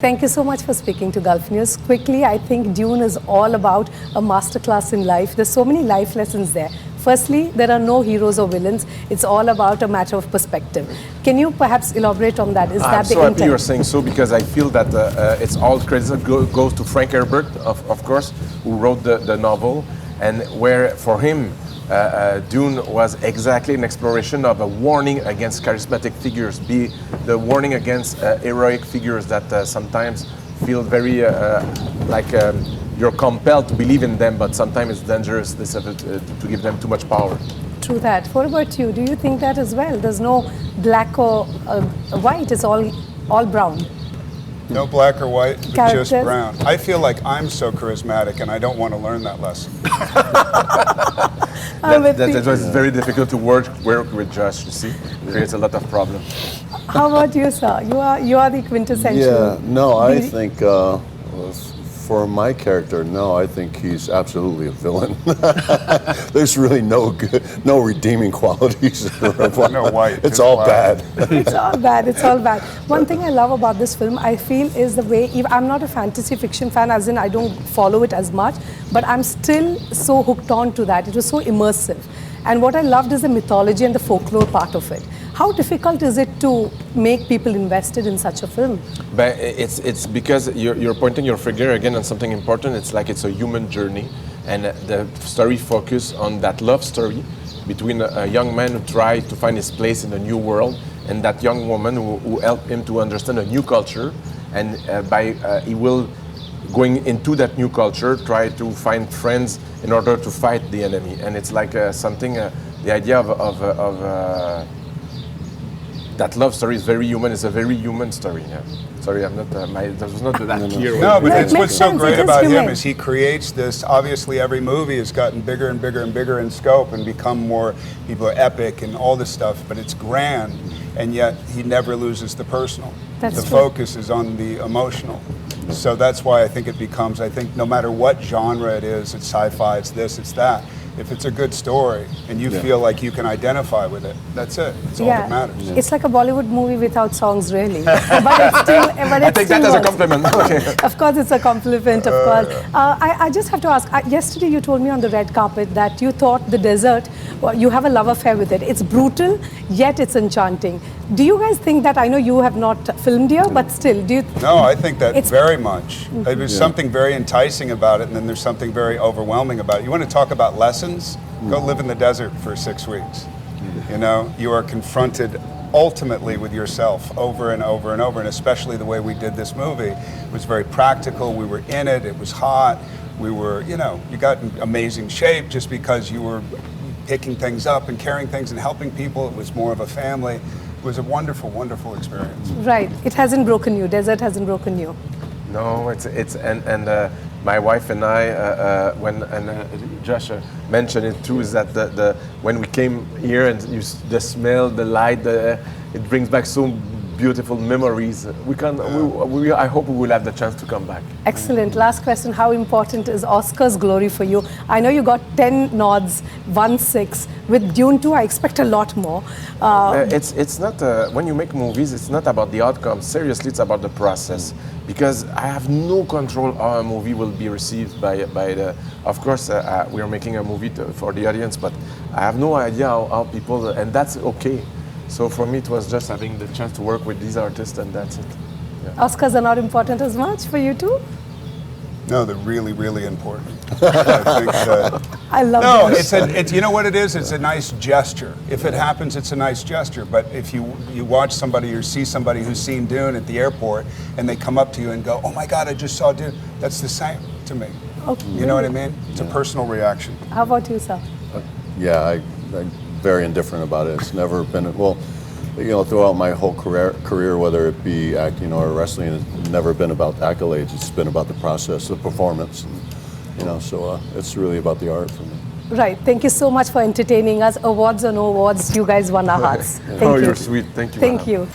Thank you so much for speaking to Gulf News. Quickly, I think Dune is all about a masterclass in life. There's so many life lessons there. Firstly, there are no heroes or villains. It's all about a matter of perspective. Can you perhaps elaborate on that? Is that the intent? I'm so happy you're saying so, because I feel that it's all credit goes to Frank Herbert, of course, who wrote the novel, and where for him, Dune was exactly an exploration of a warning against charismatic figures, be the warning against heroic figures that sometimes feel very you're compelled to believe in them, but sometimes it's dangerous to give them too much power. True that. What about you? Do you think that as well? There's no black or white, it's all brown. No black or white, but Characters. just brown. I feel like I'm so charismatic and I don't want to learn that lesson. That was very difficult to work with Josh, you see. It creates a lot of problems. How about you, sir? You are the quintessential. Yeah, no, I think for my character, no, I think he's absolutely a villain. There's really no redeeming qualities. No white. It's all bad. It's all bad. It's all bad. One thing I love about this film, I feel, is the way, I'm not a fantasy fiction fan, as in I don't follow it as much, but I'm still so hooked on to that. It was so immersive. And what I loved is the mythology and the folklore part of it. How difficult is it to make people invested in such a film? But it's because you're pointing your finger again on something important. It's like it's a human journey, and the story focuses on that love story between a young man who tries to find his place in a new world, and that young woman who helped him to understand a new culture, and he will, going into that new culture, try to find friends in order to fight the enemy. And it's like the idea of that love story is very human. It's a very human story. Yeah. Sorry, I'm not. That was not that clear. No, but it's what's so great about him human. is he creates this. Obviously, every movie has gotten bigger and bigger and bigger in scope and become more. People are epic and all this stuff, but it's grand, and yet he never loses the personal. That's the true. focus is on the emotional. So that's why I think it becomes. I think no matter what genre it is, it's sci-fi, it's this, it's that. If it's a good story and you feel like you can identify with it, that's it. That's all that matters. Yeah. It's like a Bollywood movie without songs, really. But it's still. I take that as a compliment. Okay. Of course, it's a compliment. Of course. I just have to ask. Yesterday, you told me on the red carpet that you thought the desert. Well, you have a love affair with it. It's brutal, yet it's enchanting. Do you guys think that? I know you have not filmed here, but still, do you? No, I think that very much. There's something very enticing about it, and then there's something very overwhelming about it. You want to talk about lessons? Go live in the desert for 6 weeks. You know, you are confronted ultimately with yourself over and over and over, and especially the way we did this movie. It was very practical. We were in it. It was hot. We were, you got in amazing shape just because you were picking things up and carrying things and helping people. It was more of a family. It was a wonderful, wonderful experience. Right. It hasn't broken you. Desert hasn't broken you. No, and my wife and I, when Josh mentioned it too, is that when we came here and the smell, the light, it brings back so beautiful memories. I hope we will have the chance to come back. Excellent. Last question. How important is Oscar's glory for you? I know you got 10 nods, 6. With Dune 2, I expect a lot more. It's not, when you make movies, it's not about the outcome. Seriously, it's about the process. Because I have no control how a movie will be received by the. Of course, we are making a movie for the audience, but I have no idea how people, and that's okay. So for me, it was just having the chance to work with these artists, and that's it. Yeah. Oscars are not important as much for you too? No, they're really, really important. I think that. I love that. No, you know what it is? It's a nice gesture. If it happens, it's a nice gesture. But if you watch somebody or see somebody who's seen Dune at the airport and they come up to you and go, "Oh my God, I just saw Dune," that's the same to me. Okay. You know what I mean? It's a personal reaction. How about you, sir? I'm very indifferent about it. It's never been, throughout my whole career, whether it be acting or wrestling, it's never been about accolades. It's been about the process, the performance. And, so it's really about the art for me. Right. Thank you so much for entertaining us. Awards or no awards, you guys won our hearts. Thank you. You're sweet. Thank you. Thank you.